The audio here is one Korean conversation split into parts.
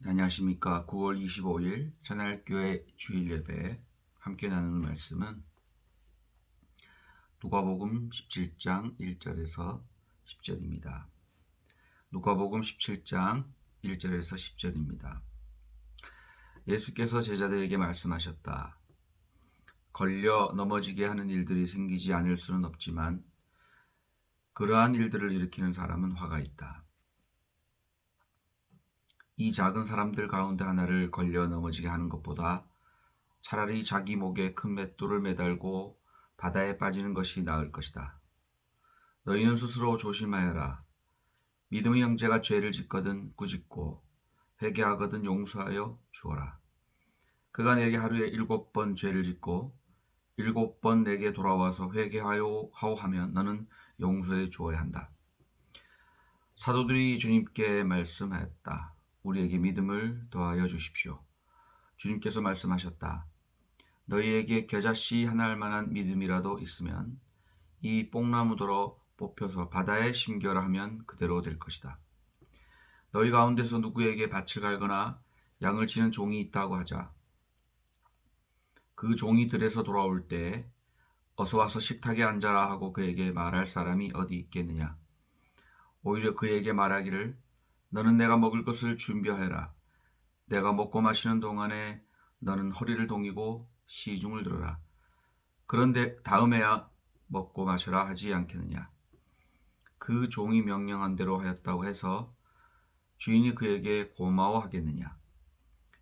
네, 안녕하십니까. 9월 25일 새날교회 주일 예배 함께 나누는 말씀은 누가복음 17장 1절에서 10절입니다. 누가복음 17장 1절에서 10절입니다. 예수께서 제자들에게 말씀하셨다. 걸려 넘어지게 하는 일들이 생기지 않을 수는 없지만 그러한 일들을 일으키는 사람은 화가 있다. 이 작은 사람들 가운데 하나를 걸려 넘어지게 하는 것보다 차라리 자기 목에 큰 맷돌을 매달고 바다에 빠지는 것이 나을 것이다. 너희는 스스로 조심하여라. 믿음의 형제가 죄를 짓거든 꾸짖고 회개하거든 용서하여 주어라. 그가 내게 하루에 7번 죄를 짓고 7번 내게 돌아와서 회개하여 하면 너는 용서해 주어야 한다. 사도들이 주님께 말씀하였다. 우리에게 믿음을 더하여 주십시오. 주님께서 말씀하셨다. 너희에게 겨자씨 하나할 만한 믿음이라도 있으면 이 뽕나무더러 뽑혀서 바다에 심겨라 하면 그대로 될 것이다. 너희 가운데서 누구에게 밭을 갈거나 양을 치는 종이 있다고 하자. 그 종이 들에서 돌아올 때 어서 와서 식탁에 앉아라 하고 그에게 말할 사람이 어디 있겠느냐. 오히려 그에게 말하기를 너는 내가 먹을 것을 준비하여라. 내가 먹고 마시는 동안에 너는 허리를 동이고 시중을 들어라. 그런데 다음에야 먹고 마셔라 하지 않겠느냐. 그 종이 명령한 대로 하였다고 해서 주인이 그에게 고마워하겠느냐.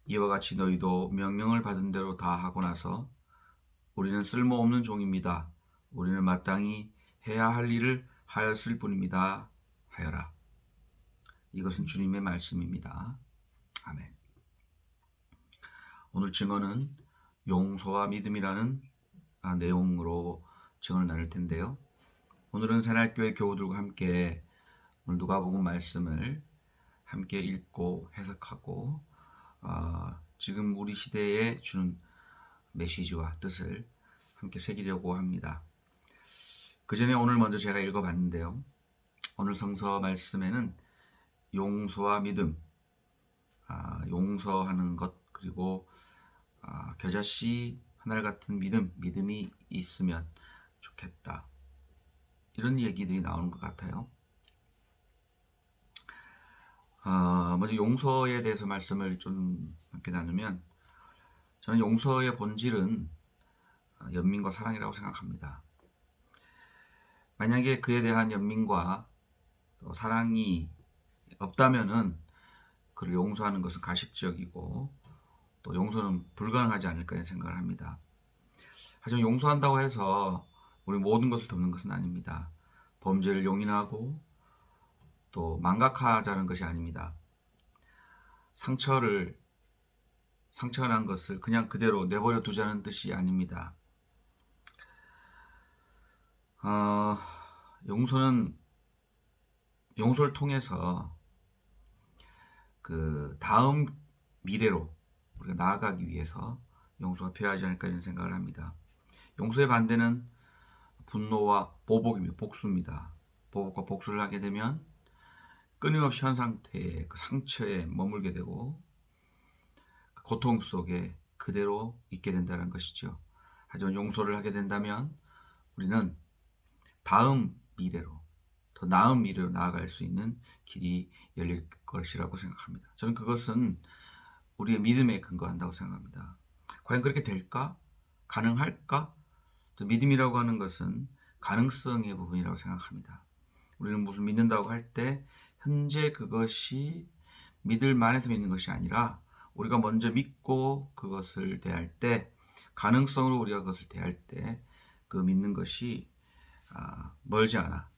이와 같이 너희도 명령을 받은 대로 다 하고 나서 우리는 쓸모없는 종입니다. 우리는 마땅히 해야 할 일을 하였을 뿐입니다. 하여라. 이것은 주님의 말씀입니다. 아멘. 오늘 증언은 용서와 믿음이라는 내용으로 증언을 나눌 텐데요. 오늘은 새날교회 교우들과 함께 오늘 누가복음 말씀을 함께 읽고 해석하고 지금 우리 시대에 주는 메시지와 뜻을 함께 새기려고 합니다. 그 전에 오늘 먼저 제가 읽어봤는데요. 오늘 성서 말씀에는 용서와 믿음, 용서하는 것 그리고 겨자씨 하늘 같은 믿음이 있으면 좋겠다. 이런 얘기들이 나오는 것 같아요. 먼저 용서에 대해서 말씀을 좀 함께 나누면 저는 용서의 본질은 연민과 사랑이라고 생각합니다. 만약에 그에 대한 연민과 사랑이 없다면은 그를 용서하는 것은 가식적이고 또 용서는 불가능하지 않을까 생각을 합니다. 하지만 용서한다고 해서 우리 모든 것을 덮는 것은 아닙니다. 범죄를 용인하고 또 망각하자는 것이 아닙니다. 상처가 난 것을 그냥 그대로 내버려 두자는 뜻이 아닙니다. 용서를 통해서 그 다음 미래로 우리가 나아가기 위해서 용서가 필요하지 않을까 이런 생각을 합니다. 용서의 반대는 분노와 보복입니다. 복수입니다. 보복과 복수를 하게 되면 끊임없이 한 상태의 그 상처에 머물게 되고 그 고통 속에 그대로 있게 된다는 것이죠. 하지만 용서를 하게 된다면 우리는 다음 미래로 더 나은 미래로 나아갈 수 있는 길이 열릴 것이라고 생각합니다. 저는 그것은 우리의 믿음에 근거한다고 생각합니다. 과연 그렇게 될까? 가능할까? 믿음이라고 하는 것은 가능성의 부분이라고 생각합니다. 우리는 무슨 믿는다고 할 때 현재 그것이 믿을 만해서 믿는 것이 아니라 우리가 먼저 믿고 그것을 대할 때 가능성으로 우리가 그것을 대할 때 그 믿는 것이 멀지 않아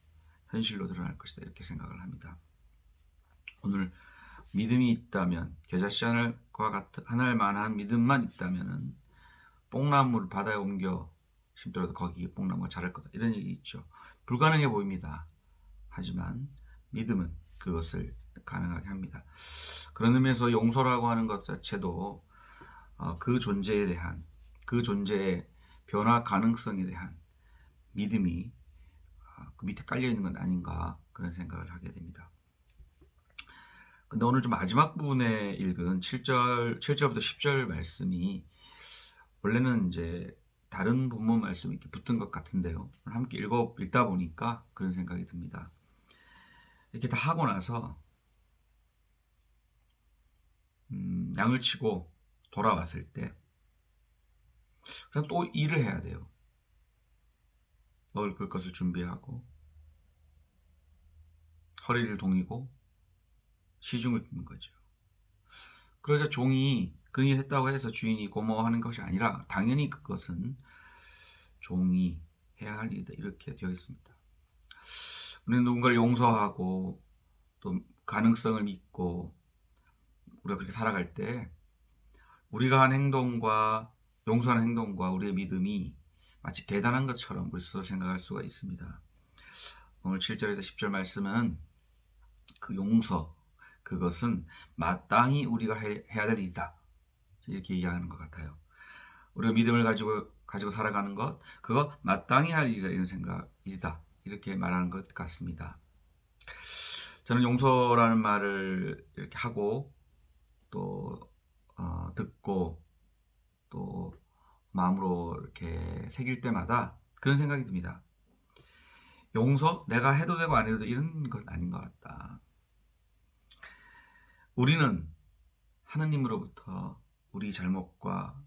현실로 드러날 것이다 이렇게 생각을 합니다. 오늘 믿음이 있다면 겨자씨 하늘과 같은 하늘 만한 믿음만 있다면은 뽕나무를 바다에 옮겨 심더라도 거기 뽕나무가 자랄 거다 이런 얘기 있죠. 불가능해 보입니다. 하지만 믿음은 그것을 가능하게 합니다. 그런 의미에서 용서라고 하는 것 자체도 그 존재에 대한 그 존재의 변화 가능성에 대한 믿음이 그 밑에 깔려 있는 건 아닌가 그런 생각을 하게 됩니다. 근데 오늘 좀 마지막 부분에 읽은 7절부터 10절 말씀이 원래는 이제 다른 본문 말씀이 이렇게 붙은 것 같은데요. 함께 읽다 보니까 그런 생각이 듭니다. 이렇게 다 하고 나서 양을 치고 돌아왔을 때 그냥 또 일을 해야 돼요. 먹을 것을 준비하고 허리를 동이고 시중을 듣는 거죠. 그러자 종이 그 일 했다고 해서 주인이 고마워하는 것이 아니라 당연히 그것은 종이 해야 할 일이다 이렇게 되어 있습니다. 우리는 누군가를 용서하고 또 가능성을 믿고 우리가 그렇게 살아갈 때 우리가 한 행동과 용서하는 행동과 우리의 믿음이 마치 대단한 것처럼 우리 스스로 생각할 수가 있습니다. 오늘 7절에서 10절 말씀은 그 용서, 그것은 마땅히 우리가 해야 될 일이다 이렇게 이야기하는 것 같아요. 우리가 믿음을 가지고 살아가는 것, 그거 마땅히 할 일이다 이런 생각이다 이렇게 말하는 것 같습니다. 저는 용서라는 말을 이렇게 하고 또 듣고 또 마음으로 이렇게 새길 때마다 그런 생각이 듭니다. 용서? 내가 해도 되고 안 해도 되고 이런 건 아닌 것 같다. 우리는 하느님으로부터 우리 잘못과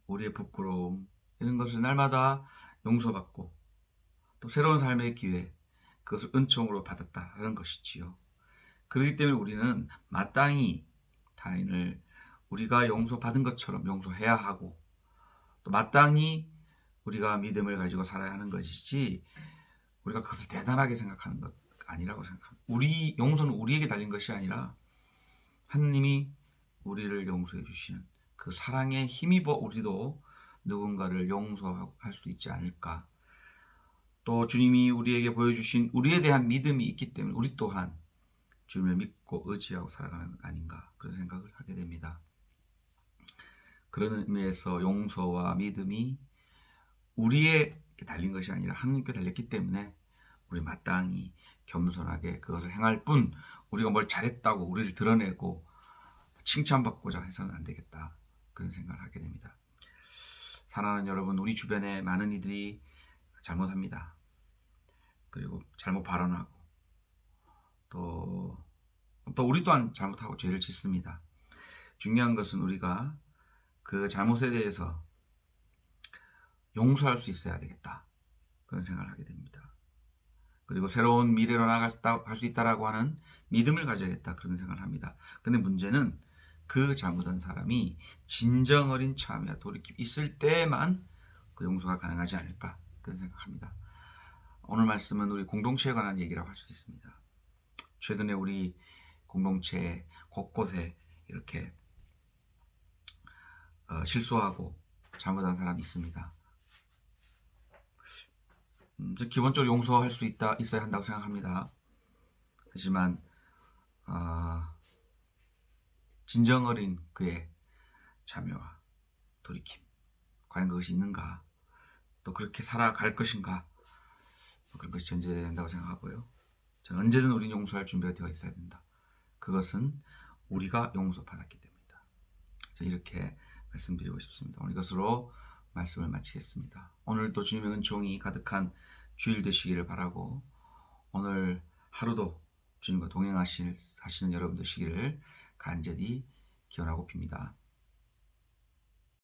우리의 부끄러움 이런 것을 날마다 용서받고 또 새로운 삶의 기회 그것을 은총으로 받았다는 것이지요. 그렇기 때문에 우리는 마땅히 타인을 우리가 용서받은 것처럼 용서해야 하고 또 마땅히 우리가 믿음을 가지고 살아야 하는 것이지 우리가 그것을 대단하게 생각하는 것 아니라고 생각합니다. 우리 용서는 우리에게 달린 것이 아니라 하느님이 우리를 용서해 주시는 그 사랑에 힘입어 우리도 누군가를 용서할 수 있지 않을까. 또 주님이 우리에게 보여주신 우리에 대한 믿음이 있기 때문에 우리 또한 주님을 믿고 의지하고 살아가는 것 아닌가 그런 생각을 하게 됩니다. 그런 의미에서 용서와 믿음이 우리에게 달린 것이 아니라 하느님께 달렸기 때문에 우리 마땅히 겸손하게 그것을 행할 뿐 우리가 뭘 잘했다고 우리를 드러내고 칭찬받고자 해서는 안 되겠다 그런 생각을 하게 됩니다. 사랑하는 여러분, 우리 주변에 많은 이들이 잘못합니다. 그리고 잘못 발언하고 또 우리 또한 잘못하고 죄를 짓습니다. 중요한 것은 우리가 그 잘못에 대해서 용서할 수 있어야 되겠다 그런 생각을 하게 됩니다. 그리고 새로운 미래로 나갈 수 있다라고 하는 믿음을 가져야겠다 그런 생각을 합니다. 근데 문제는 그 잘못한 사람이 진정 어린 참회와 돌이킴 있을 때만 그 용서가 가능하지 않을까 그런 생각합니다. 오늘 말씀은 우리 공동체에 관한 얘기라고 할 수 있습니다. 최근에 우리 공동체 곳곳에 이렇게 실수하고 잘못한 사람이 있습니다. 기본적으로 용서할 수 있어야 한다고 생각합니다. 하지만 진정 어린 그의 참여와 돌이킴 과연 그것이 있는가 또 그렇게 살아갈 것인가 그런 것이 전제된다고 생각하고요. 저는 언제든 우리는 용서할 준비가 되어 있어야 된다. 그것은 우리가 용서받았기 때문이다. 이렇게 말씀드리고 싶습니다. 오늘 이것으로 말씀을 마치겠습니다. 오늘도 주님의 은총이 가득한 주일 되시기를 바라고 오늘 하루도 주님과 동행하시는 여러분 되시기를 간절히 기원하고 빕니다.